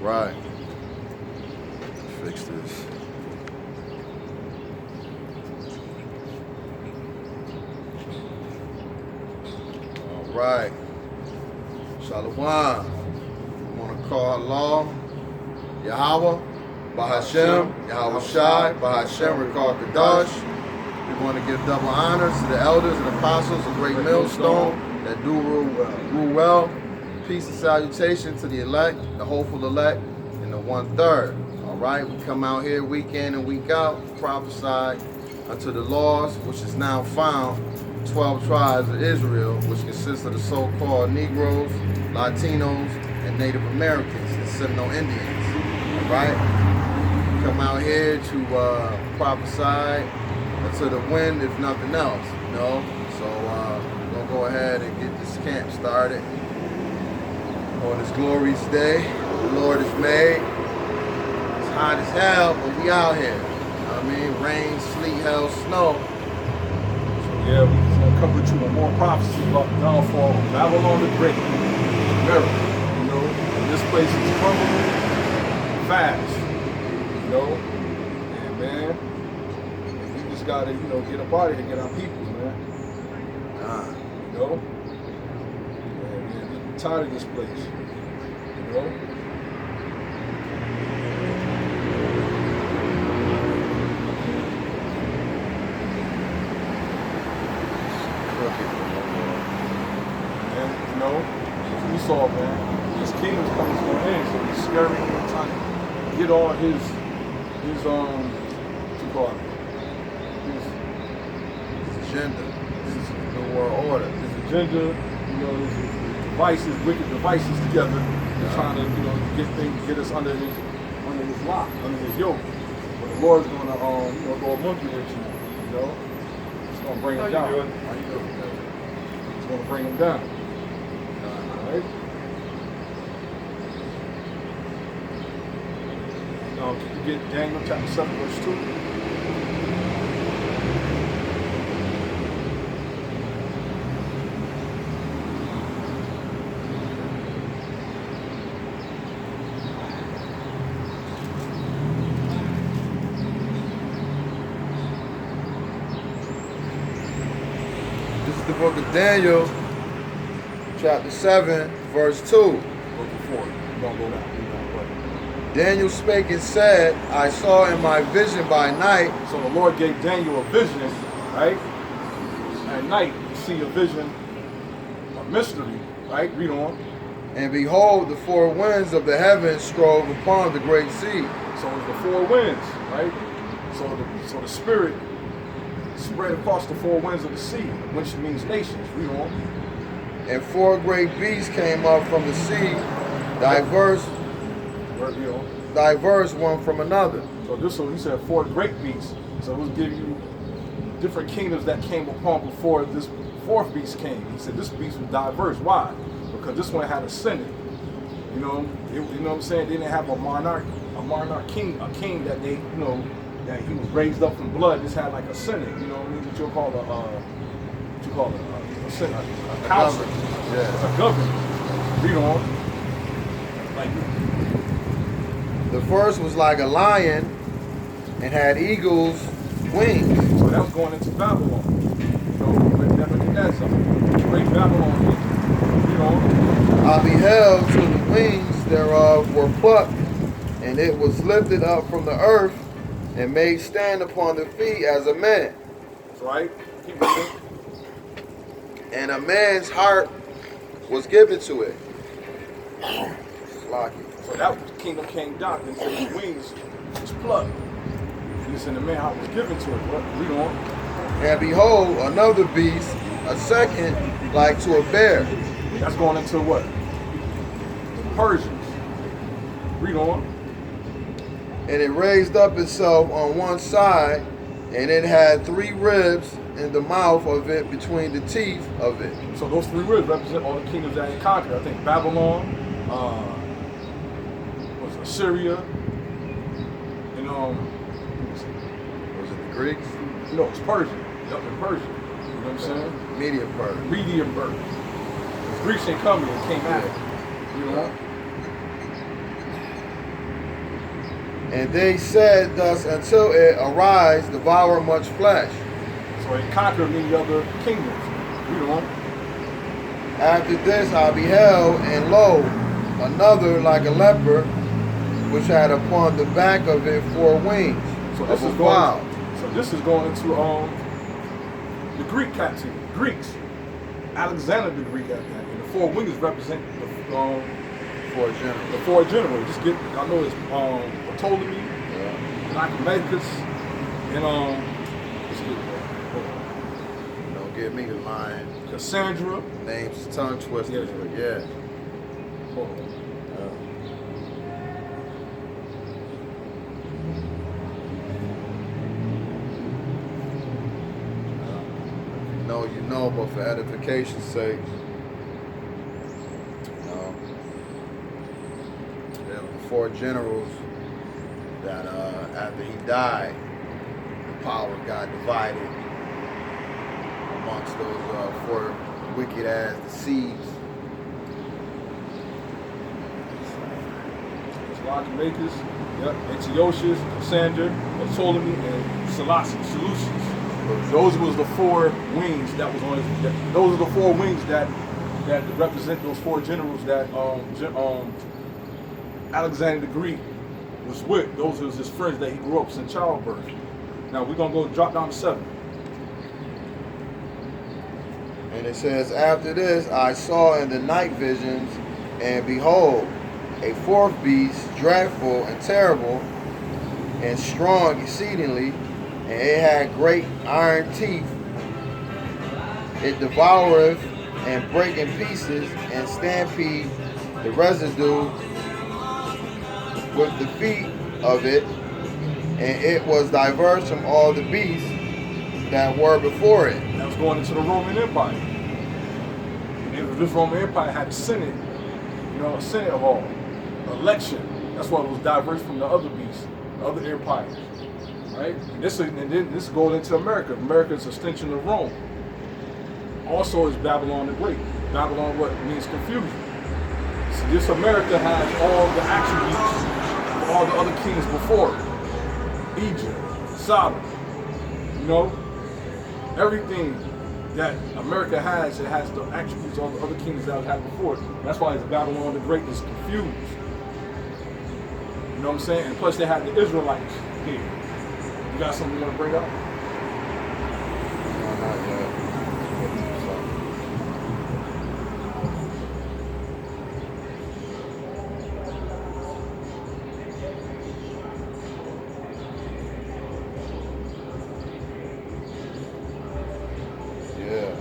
Right. Fix this. All right. Shalom. I'm gonna call Allah, Yahweh, Bahashem, Yahweh Shai, Bahashem, Rekar Kadash. We want to give double honors to the elders and apostles, a great millstone that do rule well. Peace and salutation to the elect, the hopeful elect, and the 1/3. All right, we come out here week in and week out, prophesy unto the laws, which is now found 12 tribes of Israel, which consists of the so-called Negroes, Latinos, and Native Americans and Seminole Indians. All right, come out here to prophesy unto the wind, if nothing else. You know, so we're gonna go ahead and get this camp started on this glorious day the Lord has made. It's hot as hell, but we out here. You know what I mean? Rain, sleet, hell, snow. So yeah, we're just gonna come with you on more prophecies about the downfall of Babylon the Great, America. You know, and this place is crumbling fast. You know, and man, we just gotta, you know, get up out of here, get our people, man. You know, and man, I'm tired of this place. You know. We saw, man, his kingdom's coming to an end, so he's scary and trying to get on his what you call it? His agenda. His New World Order. His agenda, you know, his devices, wicked devices together. He's trying to, you know, get us under his lock, under his yoke. But the Lord's gonna, you know, go among you with you know. It's gonna bring him down. How you doing? It's gonna bring him down. Right? Can you get Daniel chapter 7, verse 2? This is the book of Daniel, chapter 7, verse 2. Go before. Don't go down. Daniel spake and said, I saw in my vision by night. So the Lord gave Daniel a vision, right? At night, you see a vision, a mystery, right? Read on. And behold, the four winds of the heavens strove upon the great sea. So it's the four winds, right? So the Spirit spread across the four winds of the sea, which means nations. Read on. And four great beasts came up from the sea, diverse one from another. So this one, he said four great beasts. So it will give you different kingdoms that came upon before this fourth beast came. He said this beast was diverse. Why? Because this one had a senate. You know what I'm saying? They didn't have a king, a king that they, you know, that he was raised up from blood. This had like a senate. You know what I mean? What you'll call a senate, a council, Yeah. a government. Read on. Like. The first was like a lion and had eagle's wings. So that was going into Babylon. You know, with Nebuchadnezzar. Great Babylon. You know. I beheld till the wings thereof were plucked, and it was lifted up from the earth and made stand upon the feet as a man. That's right. Keep reading. And a man's heart was given to it. Slocky. So that kingdom came down and said his wings was plucked. He said the man heart was given to it. What? Read on. And behold, another beast, a second, like to a bear. That's going into what? The Persians. Read on. And it raised up itself on one side, and it had 3 ribs in the mouth of it between the teeth of it. So those 3 ribs represent all the kingdoms that it conquered. I think Babylon, was Assyria, and Was it the Greeks? no, it's Persia. Yep, in Persia. You know what I'm saying? Medium part. Medium birth. The Greeks ain't coming, it came after. You know? And they said thus until it arise, devour much flesh. So he conquered many other kingdoms. Read on. After this I beheld, and lo, another like a leopard, which had upon the back of it 4 wings. So this is cloud. this is going into the Greek captivity. Greeks. Alexander the Greek at that. And the 4 wings represent the 4 generals. The 4 generals. Just get, I know it's Ptolemy, Lycomachus, and let's get Don't give me the line. Cassandra. Names tongue twisters, Yeah. but yeah. Hold on. No, you know, but for edification's sake, there were 4 generals that after he died, the power got divided amongst those 4 wicked ass deceived. Lycomachus, Antiochus, Cassandra, Ptolemy, and Seleucus. Those was the 4 wings that was on his. Those are the 4 wings that represent those 4 generals that Alexander the Greek was with. Those was his friends that he grew up since childbirth. Now we're gonna go drop down to 7. And it says, after this I saw in the night visions, and behold, a 4th beast, dreadful and terrible, and strong exceedingly, and it had great iron teeth. It devoureth and break in pieces and stampede the residue with the feet of it, and it was diverse from all the beasts that were before it. That was going into the Roman Empire. And this Roman Empire had a Senate, a Senate hall, election. That's why it was diverse from the other beasts, the other empires. Right? And then this goes into America. America is an extension of Rome. Also is Babylon the Great. Babylon what means confusion. So this America has all the attributes of all the other kings before it. Egypt, Sodom, everything that America has, it has the attributes of the other kings that have had before it. That's why it's Babylon the Great is confused. You know what I'm saying? And plus they had the Israelites here. You got something you want to bring up? No, not yet. Yeah.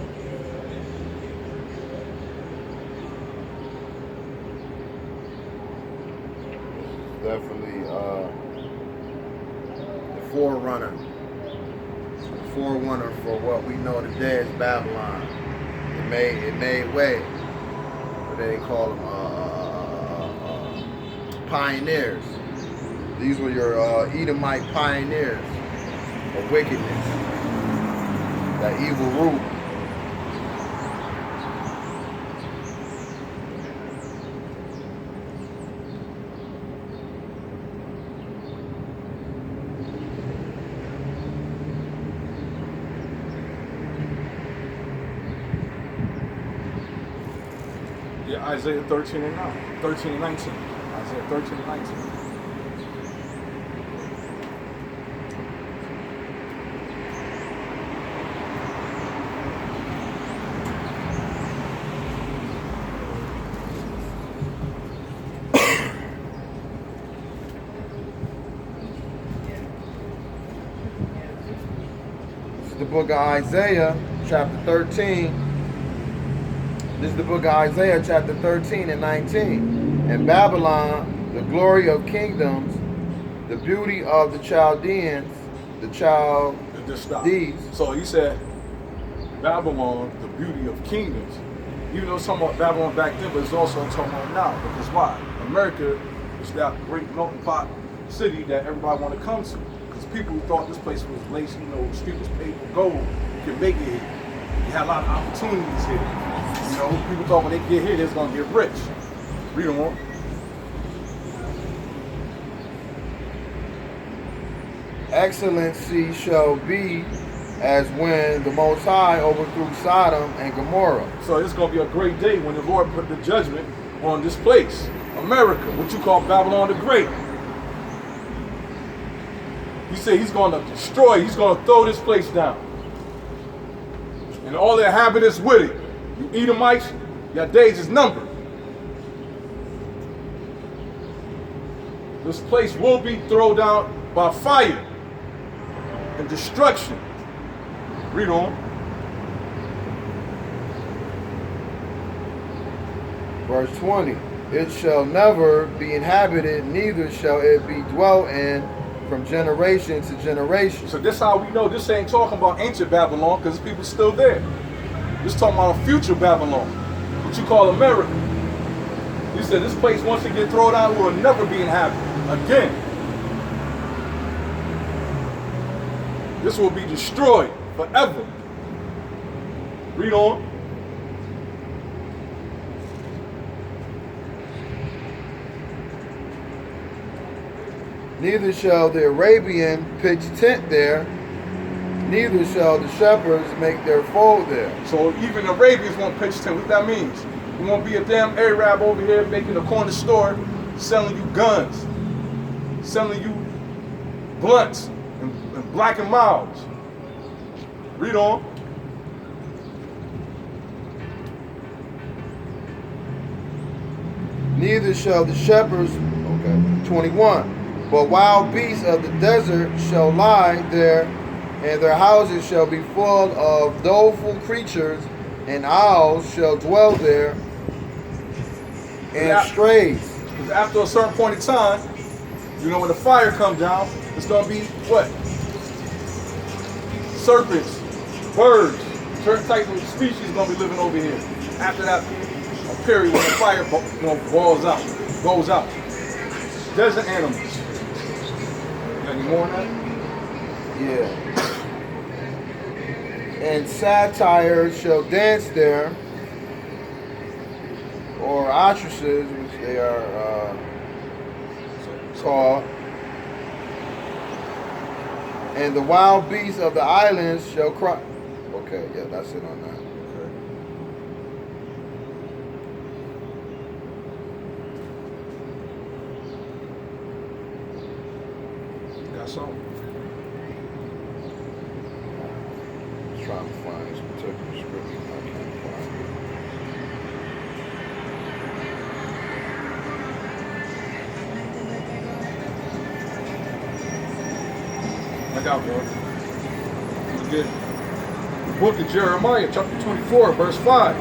Definitely the forerunner for what we know today as Babylon. It made way. What they call them pioneers. These were your Edomite pioneers of wickedness, that evil root. Yeah, Isaiah 13 and 19. Isaiah 13 and 19. This is the book of Isaiah, chapter 13. This is the book of Isaiah, chapter 13 and 19. And Babylon, the glory of kingdoms, the beauty of the Chaldeans, the Chaldees. So he said, Babylon, the beauty of kingdoms. Even though it's talking about Babylon back then, but it's also talking about now. Because why? America is that great melting pot city that everybody want to come to. Because people thought this place was lazy, the street was paved with gold. You could make it here. You had a lot of opportunities here. People thought when they get here, they're going to get rich. Read them on. excellency shall be as when the Most High overthrew Sodom and Gomorrah. So it's going to be a great day when the Lord put the judgment on this place, America, what you call Babylon the Great. He said he's going to destroy, he's going to throw this place down. And all the inhabitants with it. You Edomites, your days is numbered. This place will be thrown down by fire and destruction. Read on. Verse 20. It shall never be inhabited, neither shall it be dwelt in from generation to generation. So this how we know this ain't talking about ancient Babylon, because people still there. This talking about a future Babylon, what you call America. He said this place, once it get thrown out, will never be inhabited again. This will be destroyed forever. Read on. Neither shall the Arabian pitch tent there, neither shall the shepherds make their fold there. So even the Arabians won't pitch tent. What that means? It won't be a damn Arab over here making a corner store, selling you guns, selling you blunts and Black and Milds. Read on. Neither shall the shepherds, 21. But wild beasts of the desert shall lie there, and their houses shall be full of doleful creatures, and owls shall dwell there, and strays. Because after a certain point in time, you know, when the fire comes down, it's going to be what? Serpents, birds, certain types of species going to be living over here. After that, a period when the fire goes out. Desert animals. Any more on that? Yeah. And satyrs shall dance there, or ostriches, which they are called. And the wild beasts of the islands shall cry. Okay, yeah, that's it on that. Something. I'm trying to find this particular scripture. I can't find it. I got one. Again, the book of Jeremiah, chapter 24, verse 5.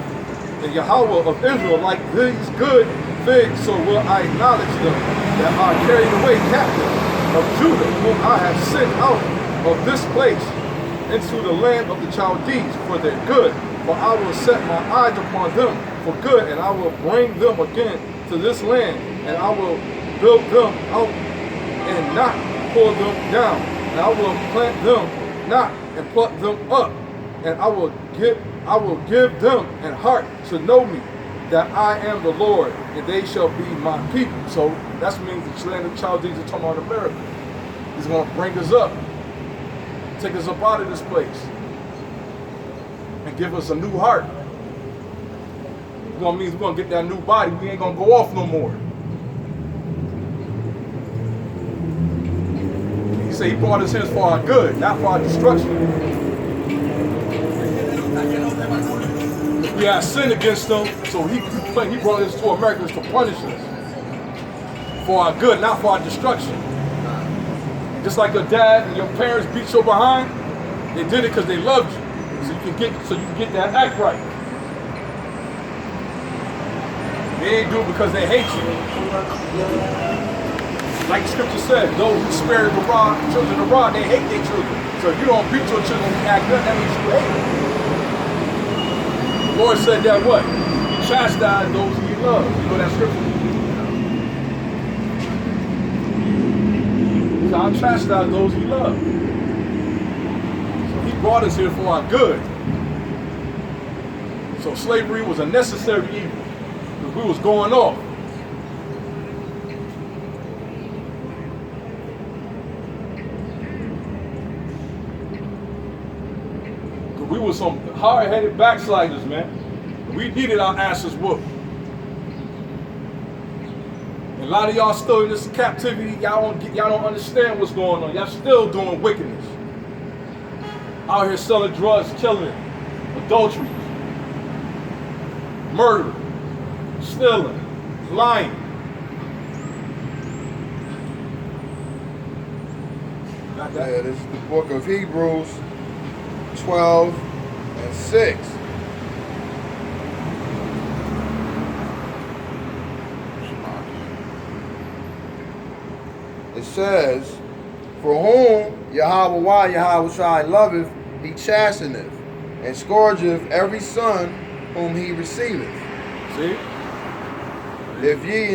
And Yahweh of Israel, like these good figs, so will I acknowledge them that are carried away captive of Judah, whom I have sent out of this place into the land of the Chaldees for their good. For I will set my eyes upon them for good, and I will bring them again to this land, and I will build them out and not pull them down, and I will plant them not and pluck them up, and I will give them an heart to know me, that I am the Lord, and they shall be my people. So that means the land of the Chaldees is talking about America. He's going to bring us up, take us up out of this place, and give us a new heart. It's going to mean we're going to get that new body. We ain't going to go off no more. He said he brought us here for our good, not for our destruction. We had sinned against them, so he brought us to America to punish us for our good, not for our destruction. Just like your dad and your parents beat you behind, they did it because they loved you, so you can get that act right. They ain't do it because they hate you. Like the scripture said, those who spare the rod, children of the rod, they hate their children. So if you don't beat your children and act good, that means you hate them. The Lord said that what? Chastise those who you love. You know that scripture? He said, I'll chastise those he loves. So he brought us here for our good. So slavery was a necessary evil. Because we was going off. We were some hard-headed backsliders, man. We needed our asses whooped. And a lot of y'all still in this captivity. Y'all don't understand what's going on. Y'all still doing wickedness. Out here selling drugs, killing, adultery, murder, stealing, lying. Got that? Yeah, this is the book of Hebrews 12 and 6. It says, for whom Yahweh Shai loveth, he chasteneth, and scourgeth every son whom he receiveth. See? If ye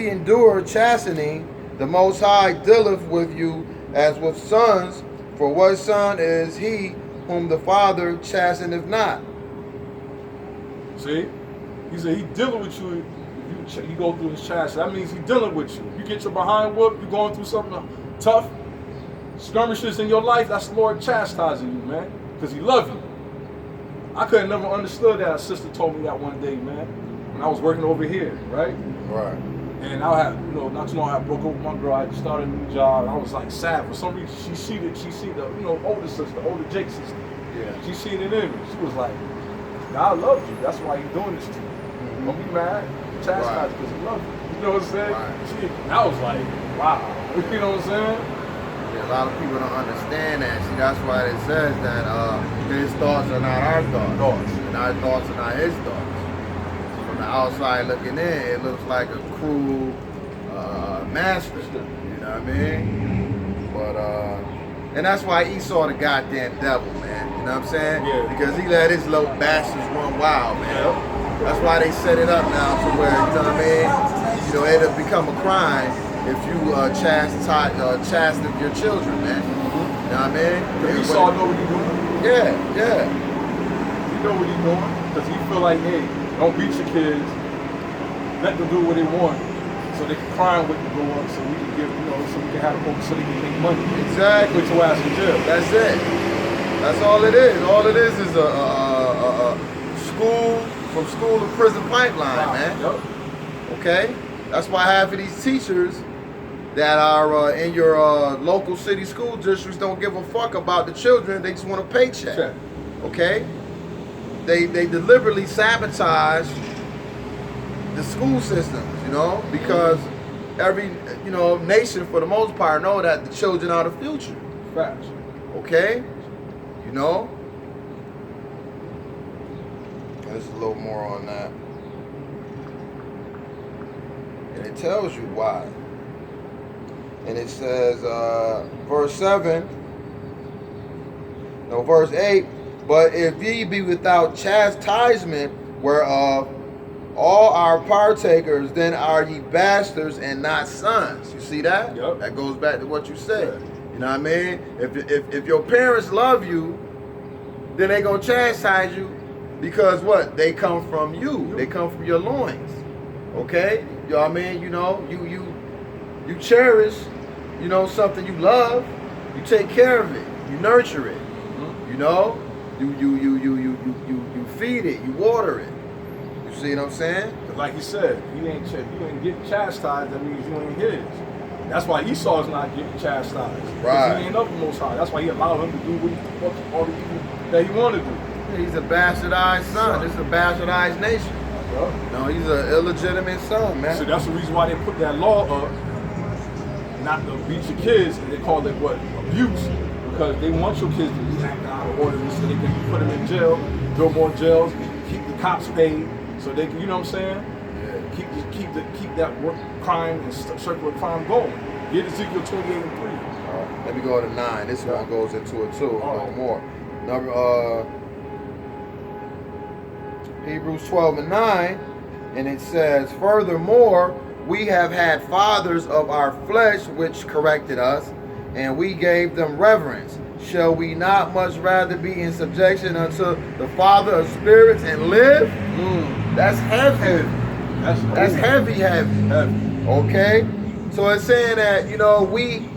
endure chastening, the Most High dealeth with you as with sons, for what son is he whom the Father chasteneth not? See? He said he dealing with you. You go through his chastisement. That means he dealing with you. You get your behind whooped, you're going through something tough, skirmishes in your life, that's the Lord chastising you, man. Because he loves you. I couldn't never understood that. A sister told me that one day, man. When I was working over here, right? Right. And I had, not too long I broke up with my girl. I started a new job. I was like sad. For some reason, she see the, older sister, older Jake sister. Yeah. She seen it in me. She was like, God loves you. That's why he's doing this to you. Mm-hmm. Don't be mad. Chastise because he loves you. You know what I'm saying? Right. And I was like, wow. You know what I'm saying? Yeah, a lot of people don't understand that. See, that's why it says that his thoughts are not our thoughts. And our thoughts are not his thoughts. From the outside looking in, it looks like a cruel master. You know what I mean? But, and that's why Esau the goddamn devil, man. You know what I'm saying? Yeah. Because he let his little bastards run wild, man. Yeah. That's why they set it up now to where, you know what I mean? It'll become a crime if you chasten your children, man. You know what I mean? Because Esau know what he's doing. Yeah, yeah. He know what he's doing. Because he feel like, hey, don't beat your kids. Let them do what they want. So they can crime with the door, so we can get, so we can have them, so they can make money. Exactly. Put your ass in jail. That's it. That's all it is. All it is a school, from school to prison pipeline, man. Yep. Okay? That's why half of these teachers that are in your local city school districts don't give a fuck about the children. They just want a paycheck. Check. Okay? They deliberately sabotage the school systems, because every, nation for the most part know that the children are the future. Facts. Okay? There's a little more on that. And it tells you why. And it says, verse 8, but if ye be without chastisement, whereof all are partakers, then are ye bastards and not sons. You see that? Yep. That goes back to what you said. Yeah. You know what I mean? If your parents love you, then they gonna chastise you because what? They come from you. They come from your loins. Okay? You know what I mean? You cherish, something you love. You take care of it. You nurture it. Mm-hmm. You feed it. You water it. You see what I'm saying? Like you said, you ain't getting chastised. That means you ain't his. That's why Esau's not getting chastised. Right. He ain't of the Most High. That's why he allowed him to do all the evil that he wanted to do. He's a bastardized son. This is a bastardized nation. Yeah. No, he's an illegitimate son, man. So that's the reason why they put that law up, not to beat your kids, and they call it what? Abuse. Because they want your kids to be acting out of order so they can put them in jail, build more jails, keep the cops paid, so they can, you know what I'm saying? Yeah. Keep that crime and circular crime going. Get Ezekiel 28 and 3. Let me go to 9. This one goes into it too, a little more. Hebrews 12 and 9, and it says, furthermore, we have had fathers of our flesh which corrected us, and we gave them reverence. Shall we not much rather be in subjection unto the Father of spirits and live? That's heavy. That's heavy. Okay? So it's saying that, we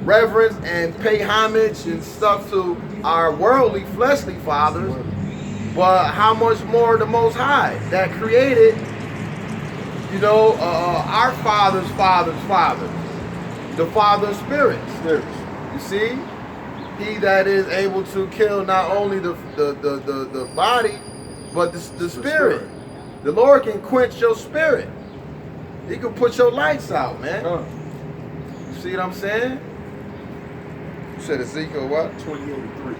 reverence and pay homage and stuff to our worldly, fleshly fathers, but how much more the Most High that created, you know, our fathers' fathers' fathers, the Father of spirits. You see, He that is able to kill not only the body, but the spirit. The Lord can quench your spirit. He can put your lights out, man. You see what I'm saying? You said Ezekiel what? 28:3.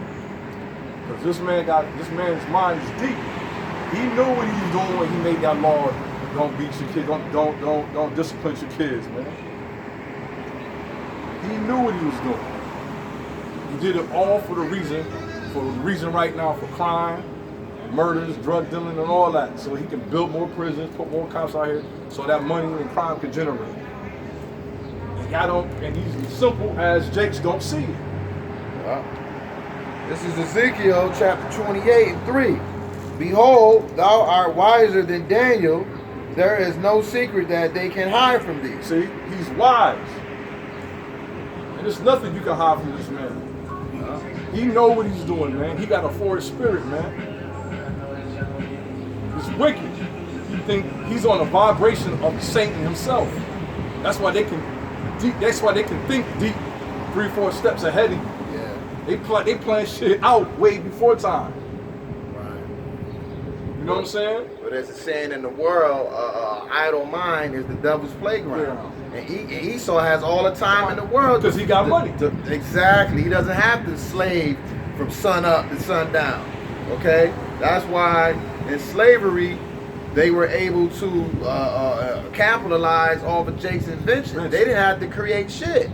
Because this man's mind is deep. He knew what he was doing when he made that law. Don't beat your kids. Don't discipline your kids, man. He knew what he was doing. He did it all for the reason right now for crime, murders, drug dealing, and all that. So he can build more prisons, put more cops out here, so that money and crime can generate. And he's as simple as Jakes don't see it. This is Ezekiel chapter 28:3. Behold, thou art wiser than Daniel. There is no secret that they can hide from thee. See, he's wise. And there's nothing you can hide from this man. He know what he's doing, man. He got a forward spirit, man. It's wicked. You think he's on a vibration of Satan himself. That's why they can think deep 3-4 steps ahead of you. Yeah. They plan shit out way before time. Right. You know what I'm saying? But as it's saying in the world, idle mind is the devil's playground. Yeah. And Esau has all the time in the world. Because he got money. Exactly. He doesn't have to slave from sun up to sundown. Okay? That's why in slavery, they were able to capitalize off of Jake's invention. They didn't have to create shit.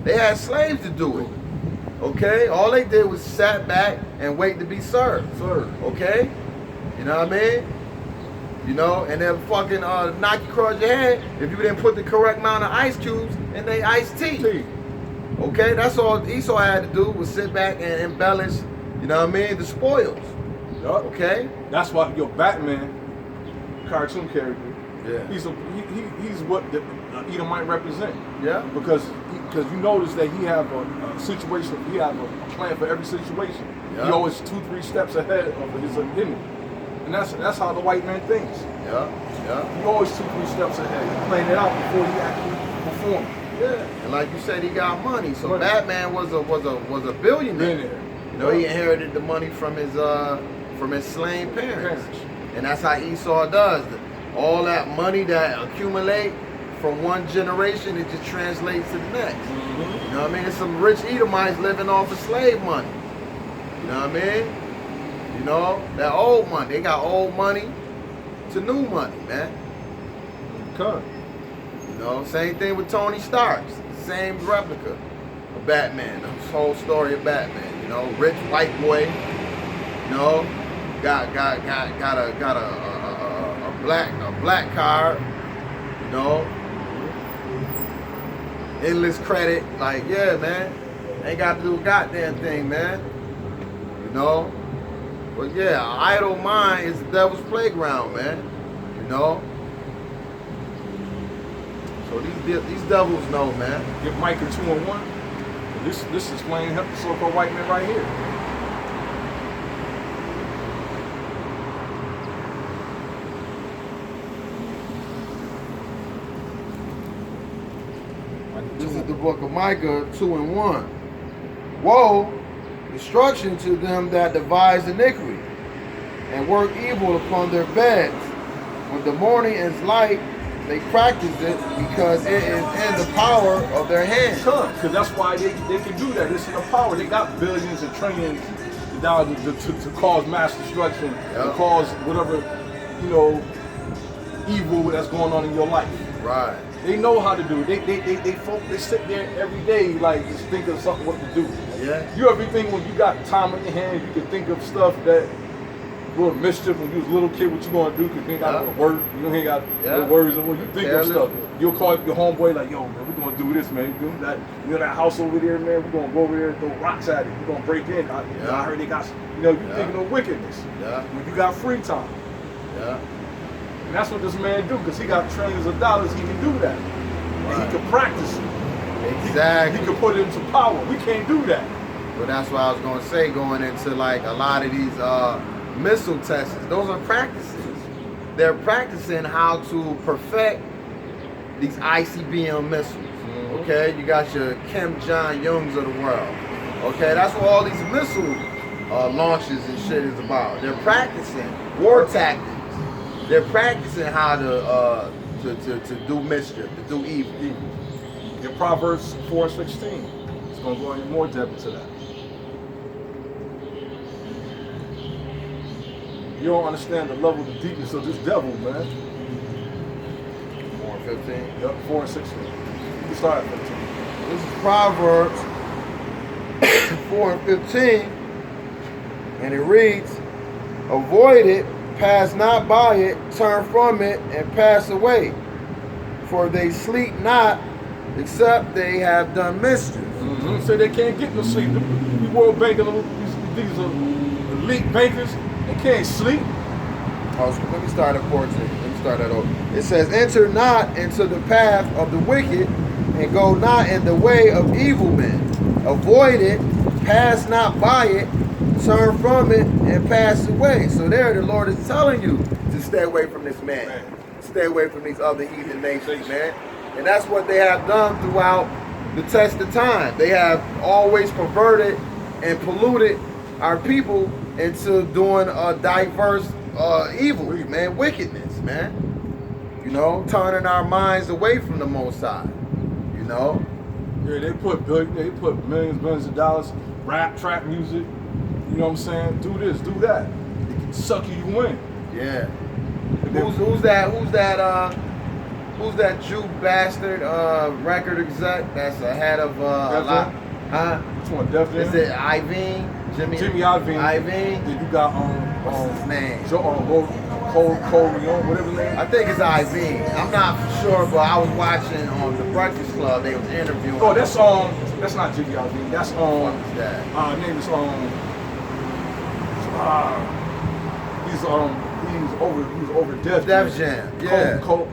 They had slaves to do it. Okay? All they did was sat back and wait to be served. Okay? You know what I mean? You know, and they'll fucking knock you across your head if you didn't put the correct amount of ice cubes in their iced tea. Okay? That's all Esau had to do was sit back and embellish, you know what I mean, the spoils. Okay? That's why your Batman cartoon character. Yeah. He's what the Edomite represent. Yeah. Because you notice that he have a situation. He have a plan for every situation. Yeah. He always 2-3 steps ahead of his enemy, and that's how the white man thinks. Yeah. He always 2-3 steps ahead. He planned it out before he actually performed. Yeah. And like you said, he got money. So Batman was a billionaire. You know, he inherited the money from his slain parents. And that's how Esau does. All that money that accumulate from one generation, it just translates to the next. You know what I mean? There's some rich Edomites living off of slave money. You know what I mean? You know, that old money. They got old money to new money, man. Okay. You know, same thing with Tony Stark. Same replica of Batman. The whole story of Batman. You know, rich white boy. You know, got a black card. You know, endless credit. Like, yeah, man, ain't got to do a goddamn thing, man. You know, but yeah, idle mind is the devil's playground, man. You know. So these devils know, man. Give Micah 2-1. This explains the so-called white man right here. This is the book of Micah 2:1. Woe, destruction to them that devise iniquity, and work evil upon their beds. When the morning is light, they practice it because it is in the power of their hands. Because that's why they can do that. It's in the power. They got billions and trillions to cause mass destruction, to cause whatever, you know, evil that's going on in your life. Right. They know how to do it. They sit there every day like just think of something what to do. Yeah. You ever think when you got time on your hands, you can think of stuff that little mischief when you was a little kid, what you gonna do? Because you ain't got no work, you ain't got no worries of what you think of stuff. You'll call up your homeboy like, yo, man, we're gonna do this, man. You know that house over there, man. We're gonna go over there and throw rocks at it. We're gonna break in. I heard they got, you know, you thinking of wickedness. Yeah. When you got free time. Yeah. And that's what this man do, because he got trillions of dollars, he can do that. And he can practice it. Exactly. Exactly. He could put it into power. We can't do that. But that's what I was gonna say, going into like a lot of these missile tests, those are practices. They're practicing how to perfect these ICBM missiles. Okay, you got your Kim Jong-uns of the world. Okay, that's what all these missile launches and shit is about. They're practicing war tactics. They're practicing how to do mischief, to do evil. In Proverbs 4:16, it's gonna go into more depth into that. You don't understand the level, the deepness of this devil, man. 4:15. Yep, 4:16. We start at 15. This is Proverbs 4:15, and it reads, "Avoid it, pass not by it, turn from it, and pass away. For they sleep not, except they have done mischief." Mm-hmm. So they can't get no sleep. The World Bank and these elite bankers, they can't sleep. Oh, so let me start at 14. Let me start that over. It says, "Enter not into the path of the wicked, and go not in the way of evil men. Avoid it, pass not by it, turn from it, and pass away." So there the Lord is telling you to stay away from this man. Stay away from these other heathen nations, man. And that's what they have done throughout the test of time. They have always perverted and polluted our people into doing a diverse evil, man, wickedness, man. You know, turning our minds away from the Most High. You know? Yeah, they put millions of dollars, rap, trap music. You know what I'm saying? Do this, do that. It can suck you in. Yeah. Who's that Jew bastard record exec that's ahead of a lot? Huh? Which one? Def Jam? Is it Iovine? Jimmy Iovine. Iovine? Then you got what's his name? Cole Leon, whatever his name. I think it's Iovine. I'm not sure, but I was watching on the Breakfast Club. They was interviewing. Oh, that's not Jimmy Iovine. That's What is that? name is he's over Def Jam. Yeah. Cole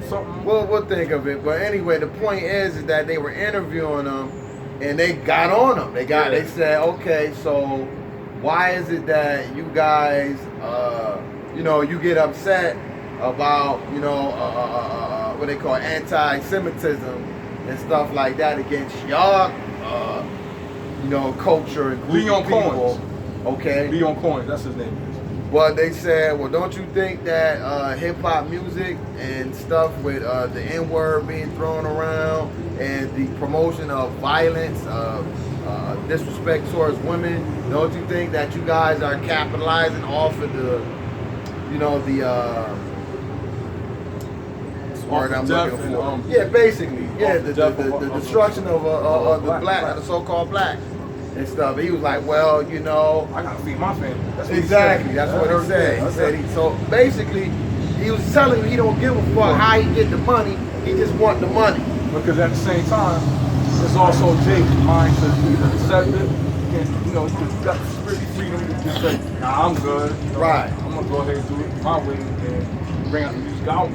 something. Well, we'll think of it. But anyway, the point is that they were interviewing him, and they got on him. They said, okay, so why is it that you guys, you get upset about, what they call anti-Semitism and stuff like that against y'all, culture and group Leon of people. Coins. Okay. Leon Coins, that's his name. But they said, well, don't you think that hip-hop music and stuff with the N-word being thrown around and the promotion of violence, disrespect towards women, don't you think that you guys are capitalizing off of the word I'm looking for? Yeah, basically. Yeah, the destruction of the so-called black. And stuff. He was like, well, I gotta feed my family. Exactly. That's what he said. He said so basically he was telling you he don't give a fuck how he get the money. He just want the money. Because at the same time, there's also Jake's mind to either accept it, and you got the freedom to just say, nah, I'm good. Right. I'm gonna go ahead and do it my way and bring out the music I want.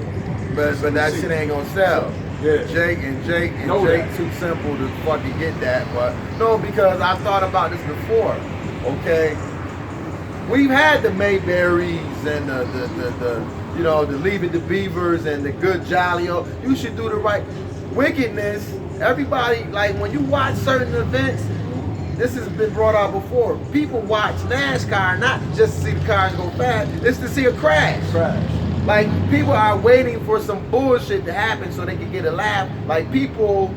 But that shit ain't gonna sell. Yeah. Jake too simple to fucking get that. But no, because I've thought about this before. Okay, we've had the Mayberries and the Leave It to Beavers and the Good Jaleo. You should do the right wickedness. Everybody, like when you watch certain events, this has been brought out before. People watch NASCAR not just to see the cars go fast, it's to see a crash. Like, people are waiting for some bullshit to happen so they can get a laugh. Like, people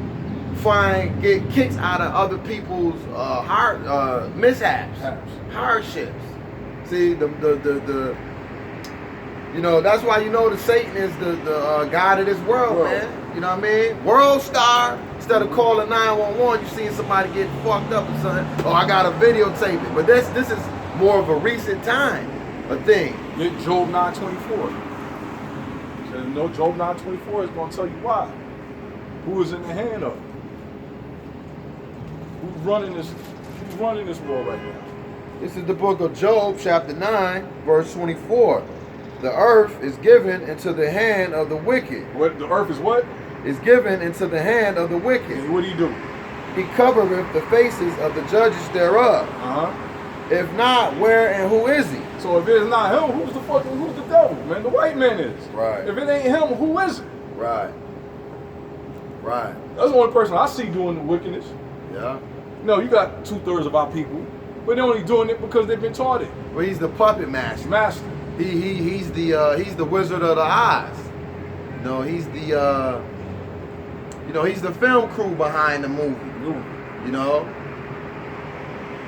get kicks out of other people's mishaps, hardships. See, that's why the Satan is the god of this world, man. You know what I mean? World star. Instead of calling 911, you seeing somebody get fucked up or something. Oh, I gotta videotape it. But this is more of a recent time, a thing. Get Job 9:24. Job 9:24 is going to tell you why. Who is in the hand of it? Who's running this world right now? This is the book of Job, chapter 9, verse 24. The earth is given into the hand of the wicked. What? The earth is what? is given into the hand of the wicked. And what do you do? He covereth the faces of the judges thereof. If not, where and who is he? So if it's not him, who's the devil, man? The white man is. Right. If it ain't him, who is it? Right. Right. That's the only person I see doing the wickedness. Yeah. No, you got 2/3 of our people, but they're only doing it because they've been taught it. Well, he's the puppet master. He's the Wizard of the Oz. You know, he's the he's the film crew behind the movie. You know.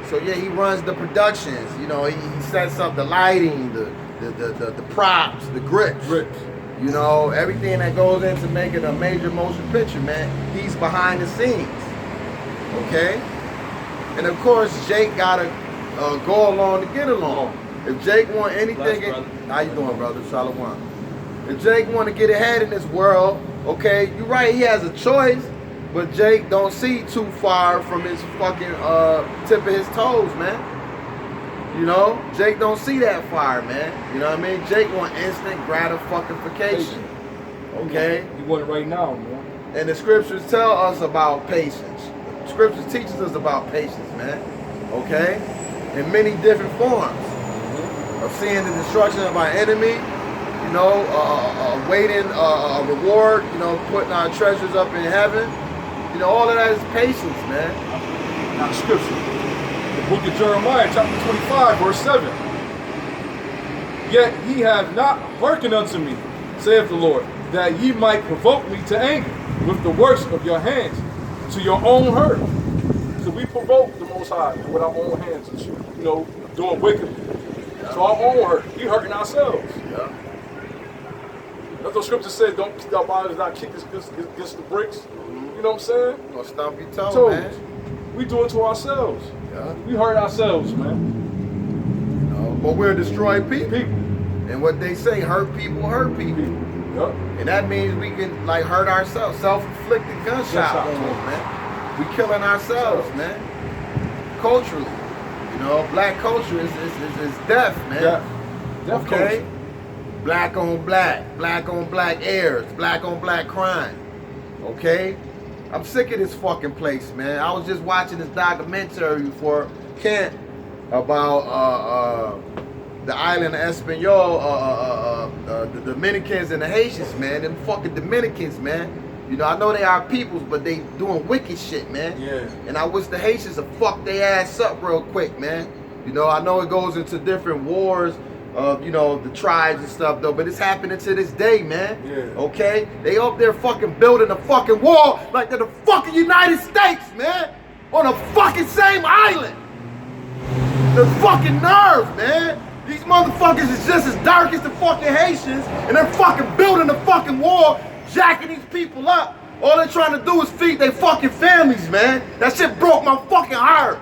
So yeah, he runs the productions. You know, he sets up the lighting, the props, the grips. You know, everything that goes into making a major motion picture, man. He's behind the scenes. Okay. And of course, Jake gotta go along to get along. If Jake want anything, how you doing, brother? Shalom. If Jake want to get ahead in this world, okay, you're right. He has a choice, but Jake don't see too far from his fucking tip of his toes, man. You know, Jake don't see that far, man. You know what I mean? Jake want instant gratification. Okay? You want it right now, man. And the scriptures tell us about patience. The scriptures teaches us about patience, man. Okay? In many different forms. Of seeing the destruction of our enemy, you know, waiting a reward, you know, putting our treasures up in heaven. You know, all of that is patience, man. Now, scripture. The book of Jeremiah, chapter 25, verse 7. Yet ye have not hearkened unto me, saith the Lord, that ye might provoke me to anger with the works of your hands, to your own hurt. So we provoke the Most High with our own hands, and you know, doing wickedly. To our own hurt. We hurting ourselves. Yeah. That's what scripture says, don't keep our bodies not kick against the bricks. You know what I'm saying? You're gonna stomp your toe, man. We do it to ourselves. Yeah. We hurt ourselves, man. You know, but we're destroyed people. People. And what they say, hurt people hurt people. Yep. And that means we can like hurt ourselves. Self-inflicted gunshot wounds, man. We killing ourselves, man. Culturally. You know, black culture is death, man. Death okay? culture. Black on black heirs, black on black crime. Okay? I'm sick of this fucking place, man. I was just watching this documentary for Kent about the island of Espanol, the Dominicans and the Haitians, man. Them fucking Dominicans, man. You know, I know they are peoples, but they doing wicked shit, man. Yeah. And I wish the Haitians would fuck their ass up real quick, man. You know, I know it goes into different wars of, you know, the tribes and stuff, though, but it's happening to this day, man. Yeah. Okay? They up there fucking building a fucking wall like they're the fucking United States, man. On a fucking same island. The fucking nerve, man. These motherfuckers is just as dark as the fucking Haitians, and they're fucking building a fucking wall, jacking these people up. All they're trying to do is feed their fucking families, man. That shit broke my fucking heart.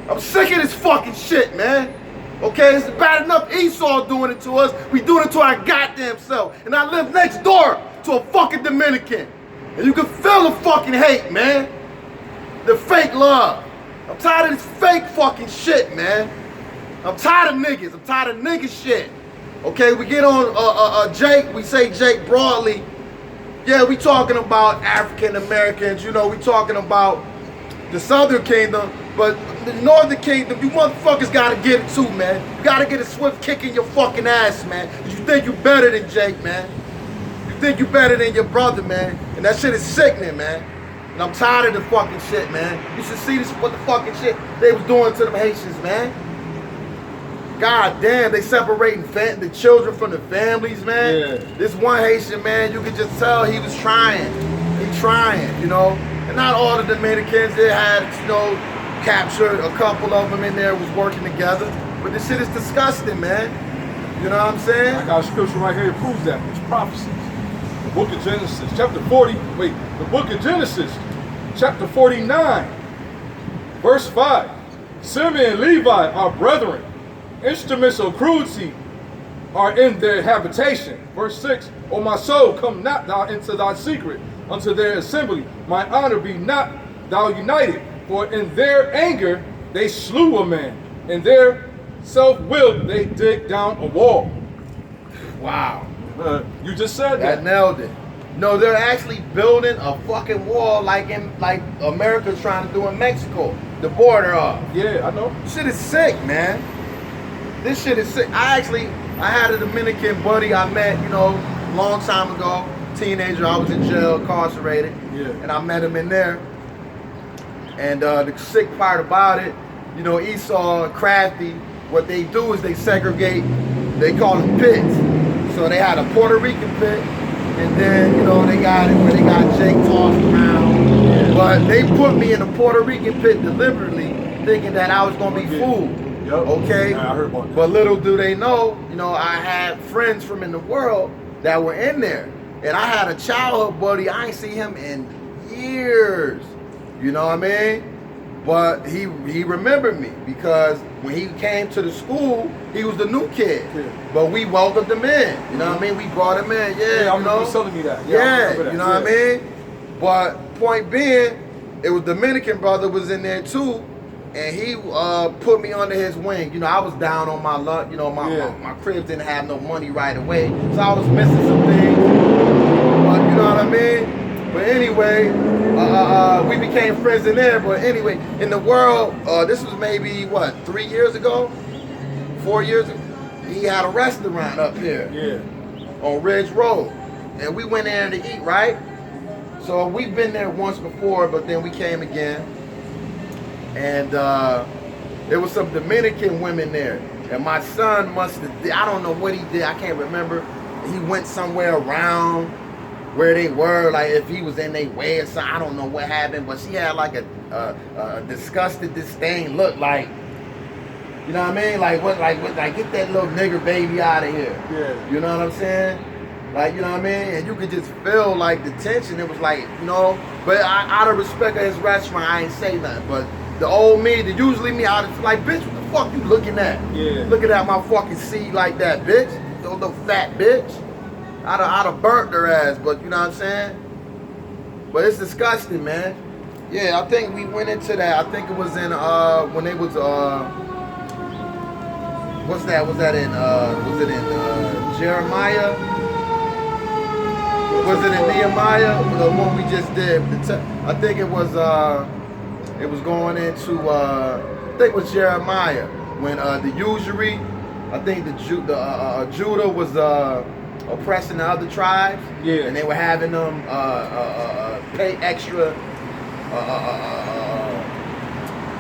I'm sick of this fucking shit, man. Okay, it's bad enough Esau doing it to us. We doing it to our goddamn self. And I live next door to a fucking Dominican. And you can feel the fucking hate, man. The fake love. I'm tired of this fake fucking shit, man. I'm tired of niggas. I'm tired of nigga shit. Okay, we get on Jake. We say Jake broadly. Yeah, we talking about African Americans. You know, we talking about the Southern Kingdom. But the Northern Kingdom, you motherfuckers gotta get it too, man. You gotta get a swift kick in your fucking ass, man. You think you better than Jake, man. You think you better than your brother, man. And that shit is sickening, man. And I'm tired of the fucking shit, man. You should see this, what the fucking shit they was doing to them Haitians, man. God damn, they separating the children from the families, man. Yeah. This one Haitian, man, you could just tell he was trying. He trying, you know. And not all the Dominicans, they had, you know, captured a couple of them in there, was working together. But this shit is disgusting, man. You know what I'm saying? I got a scripture right here that proves that. It's prophecies. The book of Genesis, chapter 40. Wait, the book of Genesis, chapter 49, verse 5. Simeon and Levi are brethren. Instruments of cruelty are in their habitation. Verse 6. O my soul, come not thou into thy secret, unto their assembly. My honor be not thou united. For in their anger they slew a man. In their self-will they dig down a wall. Wow. You just said That that. nailed it. No, they're actually building a fucking wall like America's trying to do in Mexico, the border off. Yeah, I know. Shit is sick, man. This shit is sick. I had a Dominican buddy I met, long time ago. Teenager, I was in jail, incarcerated. Yeah. And I met him in there. And the sick part about it, Esau and Crafty, what they do is they segregate, they call them pits. So they had a Puerto Rican pit, and then, they got it where they got Jake tossed around. Yeah. But they put me in a Puerto Rican pit deliberately, thinking that I was gonna be fooled. Yep. Okay? Yeah, I heard about that. But little do they know, I had friends from in the world that were in there. And I had a childhood buddy, I ain't seen him in years. You know what I mean? But he remembered me because when he came to the school, he was the new kid. Yeah. But we welcomed him in. You know what I mean? We brought him in. Yeah, I remember you telling me that. Yeah, you know what I mean? But point being, it was Dominican brother was in there too. And he put me under his wing. I was down on my luck. My crib didn't have no money right away. So I was missing some things. But you know what I mean? But anyway, we became friends in there. But anyway, in the world, this was maybe, 3 years ago? 4 years ago? He had a restaurant up here. Yeah. On Ridge Road. And we went in to eat, right? So we've been there once before, but then we came again. And there was some Dominican women there. And my son must have, I don't know what he did, I can't remember. He went somewhere around where they were, like if he was in their way or something, I don't know what happened, but she had like a disgusted, disdain look like, you know what I mean? Like get that little nigger baby out of here. Yeah. You know what I'm saying? Like, you know what I mean? And you could just feel like the tension. It was like, but out of respect of his restaurant, I ain't say nothing. But the old me, usually me, I was like, bitch, what the fuck you looking at? Yeah. Looking at my fucking seed like that, bitch. Those little fat bitch. I'd have burnt their ass, but you know what I'm saying? But it's disgusting, man. Yeah, I think we went into that. I think it was in when they was what's that? Was it in Jeremiah? Was it in Nehemiah? The one we just did. I think it was going into I think it was Jeremiah when the usury. I think Judah was oppressing the other tribes. Yeah. And they were having them pay extra.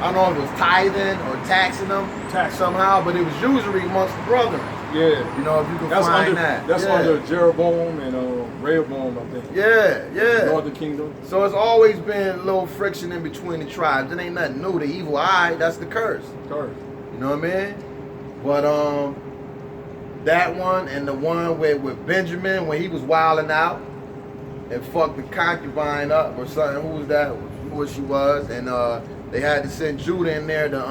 I don't know if it was tithing or taxing them somehow, but it was usury amongst the brethren. Yeah. If you can find that. That's under Jeroboam and Rehoboam, I think. Yeah. Northern Kingdom. So it's always been a little friction in between the tribes. It ain't nothing new. The evil eye, that's the curse. Curse. You know what I mean? But that one and the one with Benjamin when he was wilding out and fucked the concubine up or something. Who was that? Who she was? And they had to send Judah in there to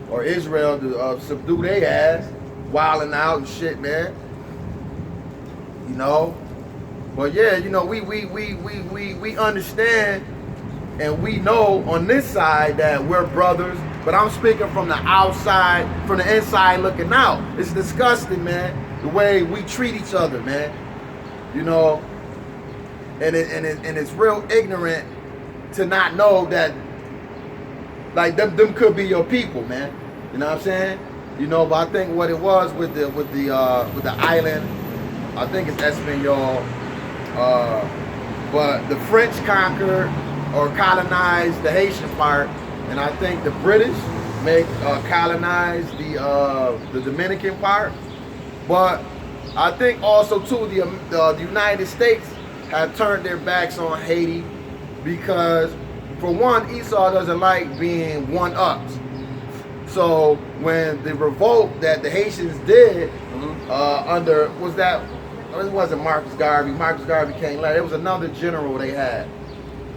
or Israel to subdue their ass, wilding out and shit, man. But yeah, we understand and we know on this side that we're brothers. But I'm speaking from the outside, from the inside looking out. It's disgusting, man, the way we treat each other, man. And it's real ignorant to not know that, like them could be your people, man. You know what I'm saying? But I think what it was with the island, I think it's Espanol. But the French conquered or colonized the Haitian part. And I think the British colonized the Dominican part, but I think also too the United States have turned their backs on Haiti because, for one, Esau doesn't like being one-ups. So when the revolt that the Haitians did under it wasn't Marcus Garvey. Marcus Garvey came later. It was another general they had.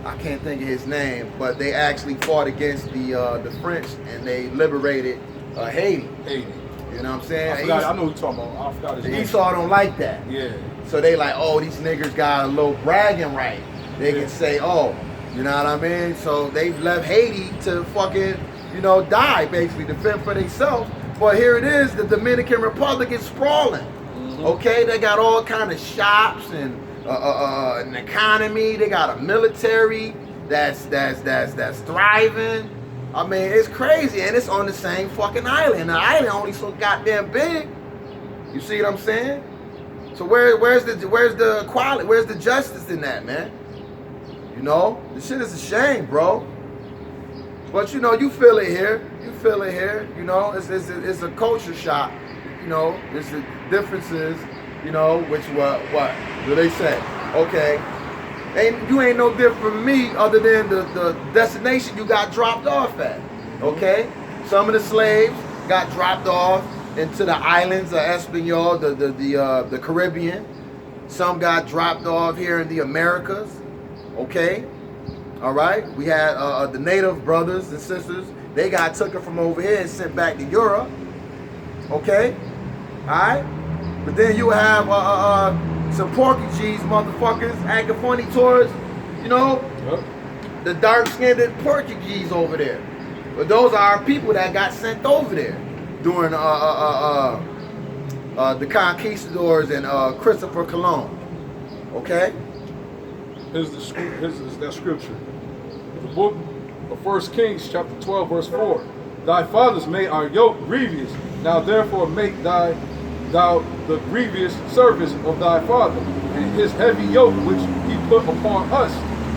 I can't think of his name, but they actually fought against the French and they liberated Haiti. Haiti. You know what I'm saying? I know who you're talking about. I forgot his name. Esau don't like that. Yeah. So they like, oh, these niggas got a little bragging right. They can say, oh, you know what I mean? So they've left Haiti to fucking, die, basically, to fend for themselves. But here it is, the Dominican Republic is sprawling. Okay, they got all kind of shops and an economy. They got a military that's thriving. I mean, it's crazy, and it's on the same fucking island. The island only so goddamn big. You see what I'm saying? So where's the equality? Where's the justice in that, man? You know, this shit is a shame, bro. But you know, you feel it here. You feel it here. You know, it's a culture shock. You know, it's the differences. You know, which what do they say? Okay, you ain't no different from me, other than the destination you got dropped off at. Okay, some of the slaves got dropped off into the islands of Espanol, the Caribbean. Some got dropped off here in the Americas. Okay, all right. We had the native brothers and sisters. They got taken from over here and sent back to Europe. Okay, all right. But then you have some Porky G's motherfuckers acting funny towards, you know, the dark-skinned Porky G's over there. But those are our people that got sent over there during the conquistadors and Christopher Colon. Okay? Here's that scripture. The book of 1 Kings, chapter 12, verse 4. Thy fathers made our yoke grievous. Now therefore make thou the grievous service of thy father, and his heavy yoke which he put upon us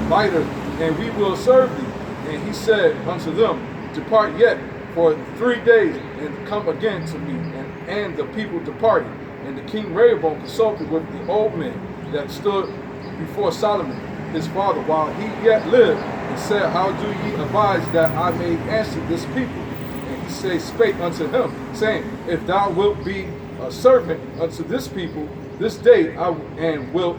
lighter, and we will serve thee. And he said unto them, Depart yet for 3 days, and come again to me. And the people departed. And the king Rehoboam consulted with the old men that stood before Solomon his father while he yet lived, and said, How do ye advise that I may answer this people? And he spake unto him, saying, If thou wilt be a servant unto this people this day, and wilt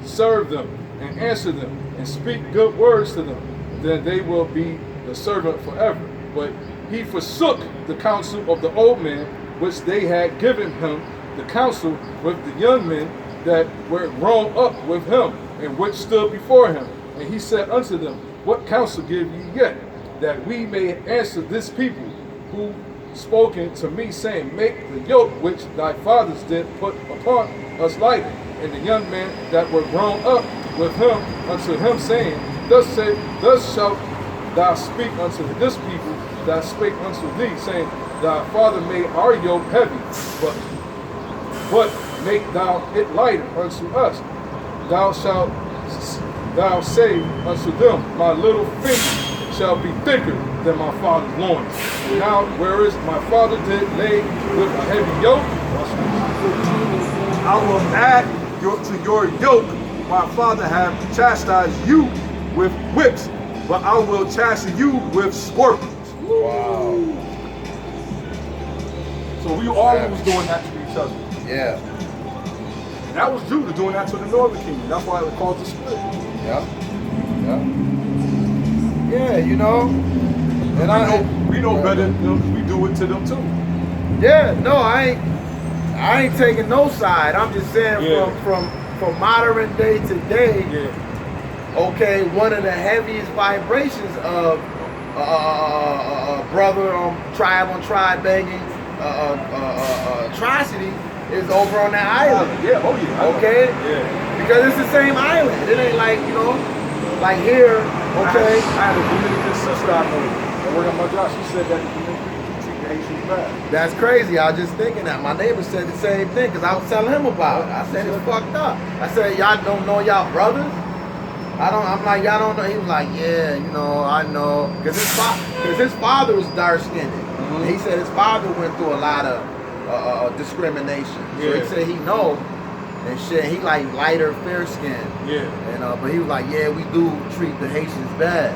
serve them and answer them and speak good words to them, then they will be the servant forever. But he forsook the counsel of the old men, which they had given him, the counsel with the young men that were grown up with him, and which stood before him. And he said unto them, What counsel give ye yet, that we may answer this people, who spoken to me, saying, Make the yoke which thy fathers did put upon us lighter? And the young men that were grown up with him unto him, saying, Thus shalt thou speak unto this people that spake unto thee, saying, Thy father made our yoke heavy, but make thou it lighter unto us. Thou shalt say unto them, My little finger shall be thicker than my father's loins. Now, whereas my father did lay with a heavy yoke, I will add to your yoke. My father have chastised you with whips, but I will chasten you with scorpions. Wow. So we all was doing that to each other. Yeah. And that was Judah doing that to the northern kingdom. That's why it was called the split. Yeah. Yeah. Yeah, you know. And we know better than them, we do it to them too. Yeah, no, I ain't taking no side. I'm just saying from modern day to day. Yeah. Okay, one of the heaviest vibrations of brother on tribe banging atrocity is over on that island. Yeah, oh yeah. Okay? Yeah. Because it's the same island. It ain't like, you know, like here, okay? I had a Dominican sister I know. I worked on my job. She said that the Dominican treat the Haitians bad. That's crazy. I was just thinking that. My neighbor said the same thing because I was telling him about it. I said it's fucked up. I said, y'all don't know y'all brothers? I'm like, y'all don't know. He was like, yeah, you know, I know. Because his father was dark-skinned. Mm-hmm. He said his father went through a lot of discrimination. So he said he know and shit. He like lighter, fair-skinned. Yeah. And but he was like, yeah, we do treat the Haitians bad.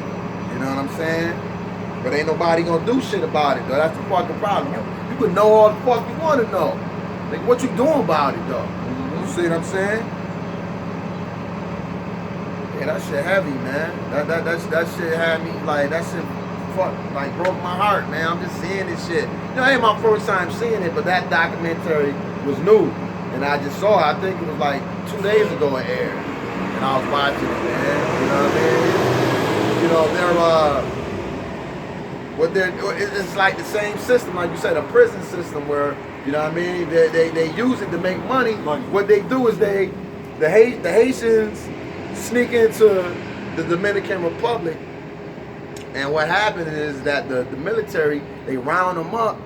You know what I'm saying? But ain't nobody gonna do shit about it, though. That's the fucking problem. You could know all the fuck you want to know. Like, what you doing about it, though? Mm-hmm. You see what I'm saying? Yeah, that shit heavy, man. That shit had me, like, that shit broke my heart, man. I'm just seeing this shit. You know, it ain't my first time seeing it, but that documentary was new. And I just saw it. I think it was like 2 days ago it aired. And I was watching it, man. You know what I mean? You know, it's like the same system, like you said, a prison system where, you know what I mean, they use it to make money. What they do is they the Haitians sneak into the Dominican Republic, and what happened is that the military, they round them up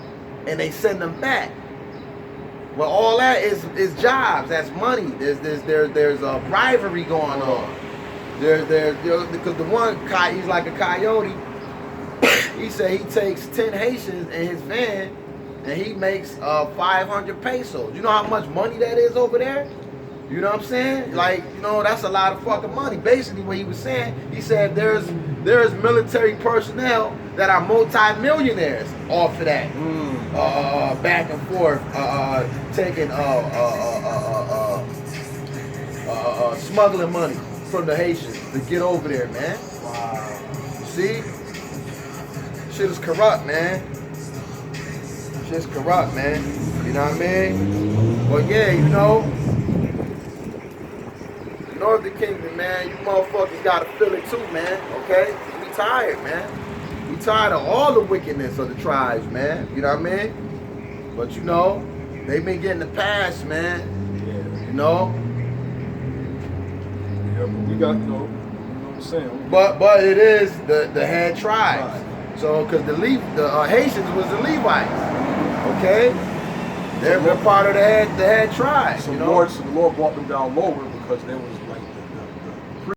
and they send them back. Well, all that is jobs. That's money. There's a rivalry going on. Because the one he's like a coyote. He said he takes 10 Haitians in his van and he makes 500 pesos. You know how much money that is over there? You know what I'm saying? Like, you know, that's a lot of fucking money. Basically, what he was saying, he said there's military personnel that are multi-millionaires off of that. Back and forth, taking smuggling money from the Haitians to get over there, man. Wow. See? Shit is corrupt, man. Shit's corrupt, man. You know what I mean? But yeah, you know, Northern Kingdom, man, you motherfuckers gotta feel it too, man. Okay? We tired, man. We tired of all the wickedness of the tribes, man. You know what I mean? But you know, they been getting the pass, man. Yeah. You know? Yeah, but we got, you know what I'm saying? But it is the head tribes. Right. So, because the Haitians was the Levites, okay? They're part of the head tribes, So you know? the Lord brought them down lower because there was like